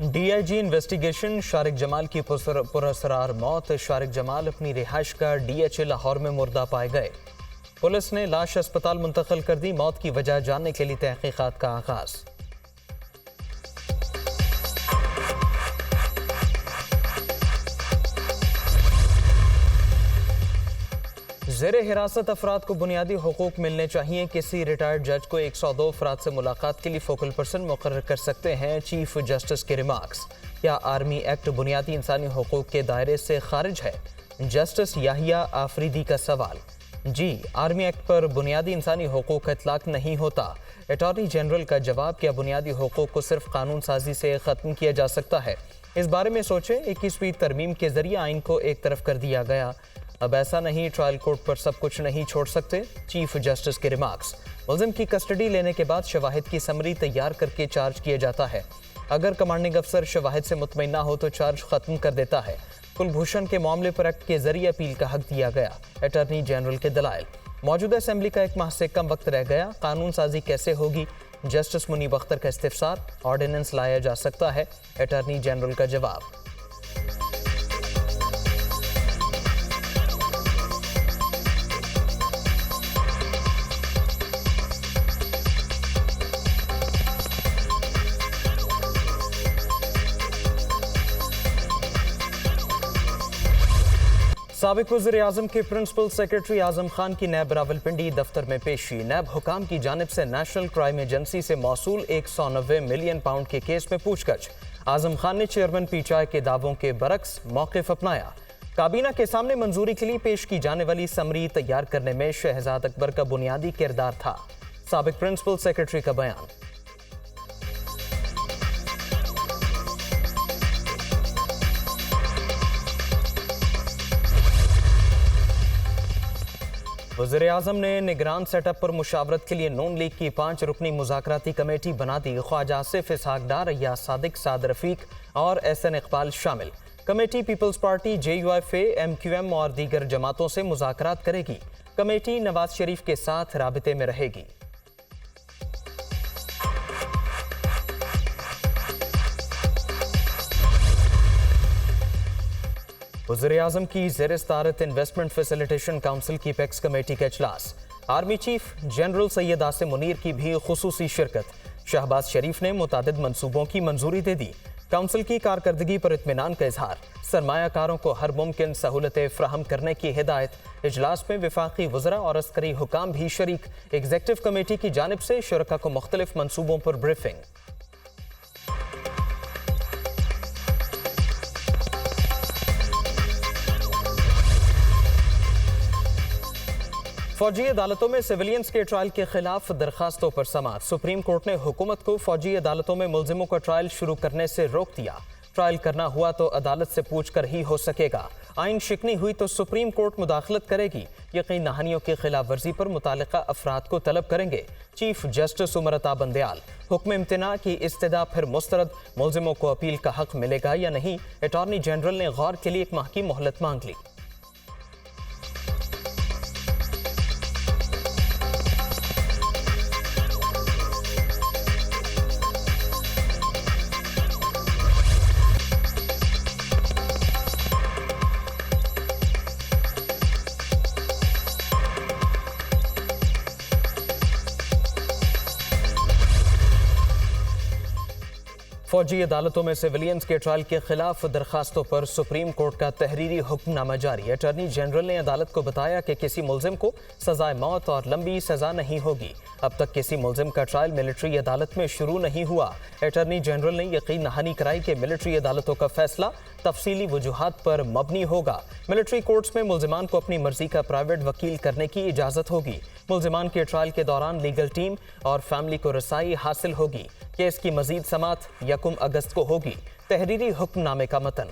DIG investigation, Shariq Jamal की पुरअसरार मौत। शारिक जमाल अपनी रिहाइश का डीएचए लाहौर में मुर्दा पाए गए। पुलिस ने लाश अस्पताल मुंतकिल कर दी। मौत की वजह जानने के लिए तहकीकात का आगाज। ज़ेरे हिरासत अफराद को बुनियादी हुकूक मिलने चाहिए। किसी रिटायर्ड जज को 102 अफराद से मुलाकात के लिए फोकल पर्सन मुकर्रर कर सकते हैं। चीफ जस्टिस के रिमार्क्स। क्या आर्मी एक्ट बुनियादी इंसानी हुकूक के दायरे से खारिज है? जस्टिस याहिया आफरीदी का सवाल। जी, आर्मी एक्ट पर बुनियादी इंसानी हुकूक इतलाक नहीं होता। अटॉर्नी जनरल का जवाब। क्या बुनियादी हुकूक को सिर्फ कानून साजी से ख़त्म किया जा सकता है? इस बारे में सोचें। 21वीं तरमीम के जरिए आइन को एक तरफ कर दिया गया। अब ऐसा नहीं, ट्रायल कोर्ट पर सब कुछ नहीं छोड़ सकते। चीफ जस्टिस के रिमार्क्स। मुल्जिम की कस्टडी लेने के बाद शवाहिद की समरी तैयार करके चार्ज किया जाता है। अगर कमांडिंग अफसर शवाहिद से मुतमईन ना हो तो चार्ज खत्म कर देता है। कुलभूषण के मामले पर एक्ट के जरिए अपील का हक दिया गया। अटॉर्नी जनरल के दलाइल। मौजूदा असेंबली का 1 माह से कम वक्त रह गया। कानून साजी कैसे होगी? जस्टिस मुनीब अख्तर का इस्तिफसार। ऑर्डिनेंस लाया जा सकता है। अटॉर्नी जनरल का जवाब। साबिक वज़ीर-ए-आज़म के प्रिंसिपल सेक्रेटरी आज़म खान की नैब रावलपिंडी दफ्तर में पेशी। नैब हुकाम की जानिब से नेशनल क्राइम एजेंसी से मौसूल 190 मिलियन पाउंड के केस में पूछगछ। आज़म खान ने चेयरमैन पीटीआई के दावों के बरक्स मौक़िफ़ अपनाया। काबीना के सामने मंजूरी के लिए पेश की जाने वाली समरी तैयार करने में शहजाद अकबर का बुनियादी किरदार था। साबिक प्रिंसिपल सेक्रेटरी का बयान। वज़ीर-ए-आज़म ने निगरान सेटअप पर मुशावरत के लिए नून लीग की 5 रुकनी मुज़ाकराती कमेटी बना दी। ख्वाजा आसिफ, इसहाक डार, या सादिक, साद रफीक और एहसन इकबाल शामिल। Committee Peoples Party, JUIFA, MQM और दीगर जमातों से मुज़ाकरात करेगी। कमेटी नवाज शरीफ के साथ राबिते में रहेगी। वज़ीर-ए-आज़म की ज़ेर-ए-सदारत इन्वेस्टमेंट फैसिलिटेशन काउंसिल की पेक्स कमेटी का इजलास। Army chief general Syed Asim Munir की भी खुसूसी शिरकत। शहबाज शरीफ ने मुतादिद मंसूबों की मंजूरी दे दी। काउंसिल की कारकर्दगी पर इत्मीनान का इजहार। सरमायाकारों को हर मुमकिन सहूलतें फ्राहम करने की हिदायत। इजलास में वफाकी वज़रा और अस्करी हुकाम भी शरीक। एग्जेक्टिव कमेटी की जानिब से शुरका को मुख्तलिफ मंसूबों पर ब्रीफिंग। फौजी अदालतों में सिविलियंस के ट्रायल के खिलाफ दरखास्तों पर समाअत। सुप्रीम कोर्ट ने हुकूमत को फौजी अदालतों में मुल्जिमों का ट्रायल शुरू करने से रोक दिया। ट्रायल करना हुआ तो अदालत से पूछ कर ही हो सकेगा। आइन शिकनी हुई तो सुप्रीम कोर्ट मुदाखलत करेगी। यकीन नहानियों की खिलाफ वर्जी पर मुतालिका अफराद को तलब करेंगे। Chief justice Umar Ata Bandial. हुक्म इम्तना की इस्तदा फिर मुस्तरद। मुल्जिमों को अपील का हक मिलेगा या नहीं? अटॉर्नी जनरल ने गौर के लिए 1 माह की मोहलत मांग ली। फौजी अदालतों में सिविलियंस के ट्रायल के खिलाफ दरखास्तों पर सुप्रीम कोर्ट का तहरीरी हुक्मनामा जारी। अटॉर्नी जनरल ने अदालत को बताया कि किसी मुल्जिम को सजाए मौत और लंबी सजा नहीं होगी। अब तक किसी मुल्जिम का ट्रायल मिलिट्री अदालत में शुरू नहीं हुआ। अटॉर्नी जनरल ने यकीन नहानी कराई कि मिलिट्री अदालतों का फैसला तफसीली वजूहात पर मबनी होगा। मिलिट्री कोर्ट्स में मुल्जिमान को अपनी मर्जी का प्राइवेट वकील करने की इजाज़त होगी। मुल्जिमान के ट्रायल के दौरान लीगल टीम और फैमिली को रसाई हासिल होगी। केस की मजीद समाअत 1 अगस्त को होगी। तहरीरी हुक्मनामे का मतन।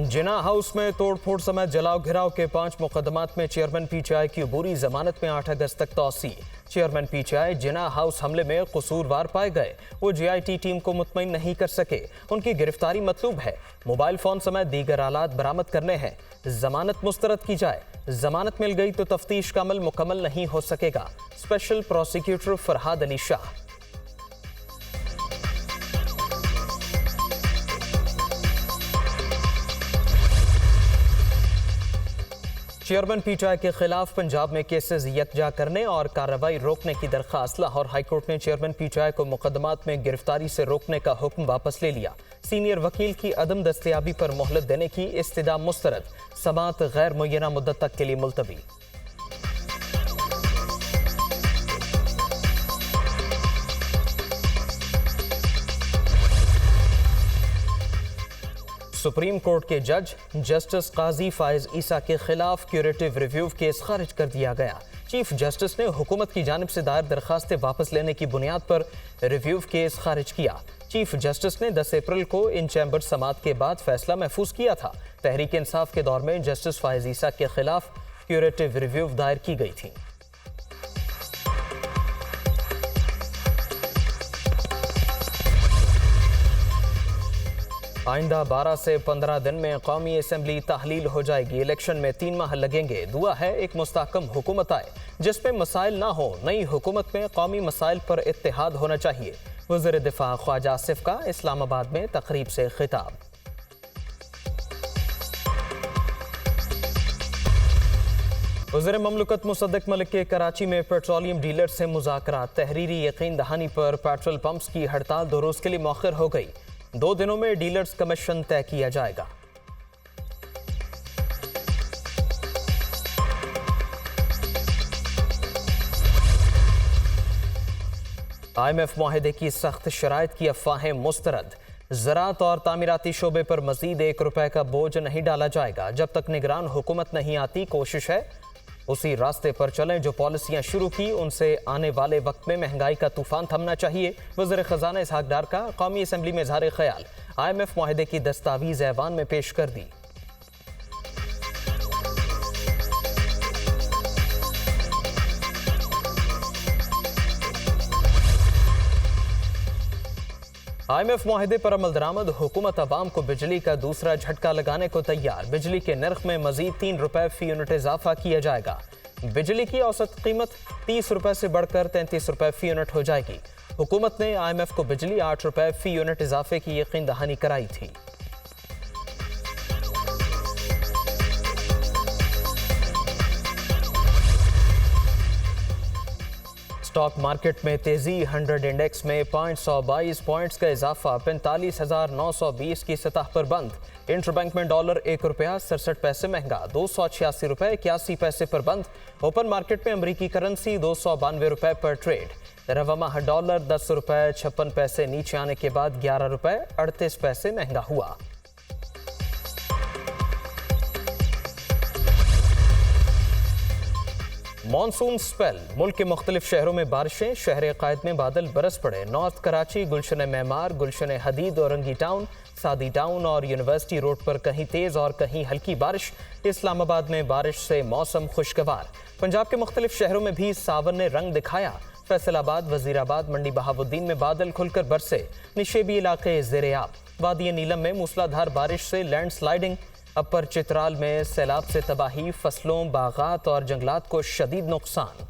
जिना हाउस में तोड़फोड़ समेत जलाओ घिराव के 5 मुकदमात में चेयरमैन पीटीआई की अबूरी जमानत में 8 अगस्त तक तौसी। चेयरमैन पीटीआई जिना हाउस हमले में कसूरवार पाए गए। वो जीआईटी टीम को मुतमईन नहीं कर सके। उनकी गिरफ्तारी मतलूब है। मोबाइल फोन समेत दीगर आलात बरामद करने हैं। जमानत मुस्तरद की जाए। जमानत मिल गई तो तफ्तीश का अमल मुकम्मल नहीं हो सकेगा। Special prosecutor Farhad Ali Shah. Chairman PTI के खिलाफ पंजाब में केसेस यकजा करने और कार्रवाई रोकने की दरखास्त। लाहौर हाईकोर्ट ने चेयरमैन पीटीआई को मुकदमात में गिरफ्तारी से रोकने का हुक्म वापस ले लिया। सीनियर वकील की अदम दस्तयाबी पर मोहलत देने की इस्तदा मुस्तरद। समाअत गैर मुय्यना मुद्दत तक के लिए मुलतवी। सुप्रीम कोर्ट के जज जस्टिस काजी फायज ईसा के खिलाफ क्यूरेटिव रिव्यू केस खारिज कर दिया गया। चीफ जस्टिस ने हुकूमत की जानिब से दायर दरखास्तें वापस लेने की बुनियाद पर रिव्यू केस खारिज किया। चीफ जस्टिस ने 10 अप्रैल को इन चैम्बर समाअत के बाद फैसला महफूज किया था। तहरीक इंसाफ के दौर में जस्टिस फायज ईसा के खिलाफ क्यूरेटिव रिव्यू दायर की गई थी। आइंदा 12 से 15 दिन में कौमी असम्बली तहलील हो जाएगी। इलेक्शन में 3 माह लगेंगे। दुआ है एक मुस्तहकम हुकूमत आए जिसमें मसाइल ना हो। नई हुकूमत में कौमी मसाइल पर इत्तेहाद होना चाहिए। वज़ीर दिफा ख्वाजा आसिफ का इस्लामाबाद में तकरीब से खिताब। वज़ीर ममलकत मुसद्दिक मलिक के कराची में पेट्रोलियम डीलर से मुज़ाकरात। तहरीरी यकीन दहानी पर पेट्रोल पंप्स की हड़ताल 2 रोज़ के लिए मौखर हो गई। 2 दिनों में डीलर्स कमीशन तय किया जाएगा। IMF मुआहदे की सख्त शराइत की अफवाहें मुस्तरद। ज़राअत और तामीराती शोबे पर मजीद ₹1 का बोझ नहीं डाला जाएगा। जब तक निगरान हुकूमत नहीं आती, कोशिश है उसी रास्ते पर चलें जो पॉलिसियां शुरू की उनसे आने वाले वक्त में महंगाई का तूफान थमना चाहिए। वज़ीर ख़ज़ाना इसहाक डार का कौमी असम्बली में इज़हार ख्याल। IMF मुआहदे की दस्तावीज़ ऐवान में पेश कर दी। IMF मुआहदे पर अमल दरामद। हुकूमत अवाम को बिजली का दूसरा झटका लगाने को तैयार। बिजली के नर्ख में मजीद ₹3 फी यूनिट इजाफा किया जाएगा। बिजली की औसत कीमत ₹30 से बढ़कर ₹33 फी यूनिट हो जाएगी। हुकूमत ने IMF को बिजली ₹8 फी यूनिट इजाफे की यकीन दहानी कराई थी। स्टॉक मार्केट में तेजी। 100 इंडेक्स में 522 पॉइंट्स का इजाफा 45,920 की सतह पर बंद। इंटरबैंक में डॉलर ₹1.67 महंगा ₹286.81 पर बंद। ओपन मार्केट में अमरीकी करेंसी ₹292 पर ट्रेड। रवा माह डॉलर ₹10.56 नीचे आने के बाद ₹11.38 महंगा हुआ। Monsoon spell. मुल्क के मुख्तलिफ शहरों में बारिशें। शहर कायद में बादल बरस पड़े। नॉर्थ कराची, गुलशन मेमार, गुलशन हदीद, औरंगी टाउन, सादी टाउन और यूनिवर्सिटी रोड पर कहीं तेज और कहीं हल्की बारिश। इस्लामाबाद में बारिश से मौसम खुशगवार। पंजाब के मुख्तलिफ शहरों में भी सावन ने रंग दिखाया। फैसलाबाद, वजीराबाद, मंडी बहाउद्दीन में बादल खुलकर बरसे। निशेबी इलाके ज़ेरे-आब। वादी नीलम में मूसलाधार बारिश से लैंडस्लाइडिंग। अपर चित्राल में सैलाब से तबाही। फसलों, बागात और जंगलात को शदीद नुकसान।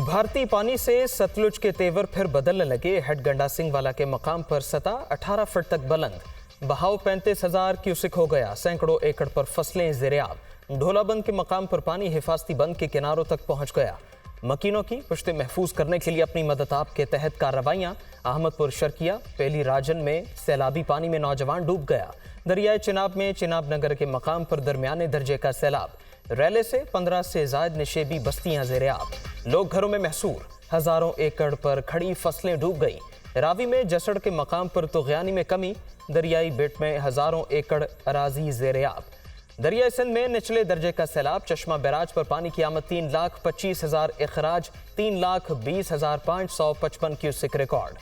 भारतीय पानी से सतलुज के तेवर फिर बदलने लगे। हेड गंडा सिंह वाला के मकाम पर सतह 18 फुट तक बुलंद। बहाव 35,000 क्यूसिक हो गया। सैकड़ों एकड़ पर फसलें ज़ेरे-आब। ढोलाबंद के मकाम पर पानी हिफाजती बंद के किनारों तक पहुंच गया। मकीनों की पुश्ते महफूज करने के लिए अपनी मदद के तहत कार्रवाइयाँ। अहमदपुर शर्किया, पेली राजन में सैलाबी पानी में नौजवान डूब गया। दरियाए चिनाब में चिनाब नगर के मकाम पर दरमियाने दर्जे का सैलाब। रैले से 15 से ज़ायद निशेबी बस्तियां ज़ेरे-आब। लोग घरों में महसूर। हज़ारों एकड़ पर खड़ी फसलें डूब गई। रावी में जसड़ के मकाम पर तुग़यानी में कमी। दरियाई बेट में हज़ारों एकड़ अराजी ज़ेरे-आब। दरियाई सिंध में निचले दर्जे का सैलाब। चश्मा बैराज पर पानी की आमद 3,25,000 इखराज। 3,20,555 क्यूसिक रिकॉर्ड।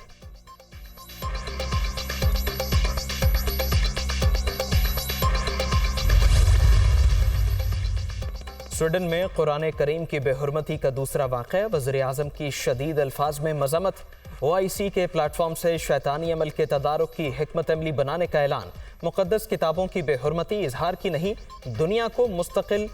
स्वीडन में कुरान करीम की बेहुरमती का दूसरा वाक़या, वज़ीर आज़म की शदीद अल्फाज में मज़म्मत। OIC के प्लेटफॉर्म से शैतानी अमल के तदारुक की हिकमत अमली बनाने का ऐलान। मुक़द्दस किताबों की बेहुरमती इजहार की नहीं, दुनिया को मुस्तकिल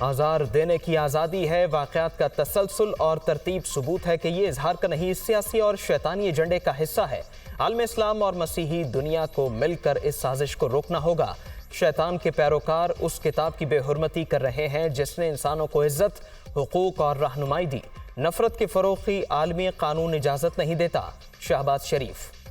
आज़ार देने की आज़ादी है। वाक़यात का तसलसल और तरतीब सबूत है कि ये इजहार का नहीं, सियासी और शैतानी एजेंडे का हिस्सा है। आलम इस्लाम और मसीही दुनिया को मिलकर इस साजिश को रोकना होगा। शैतान के पैरोकार उस किताब की बेहुरमती कर रहे हैं जिसने इंसानों को इज्जत, हुकूक और रहनुमाई दी। नफरत के फ़रोग़ की आलमी कानून इजाज़त नहीं देता। शहबाज शरीफ।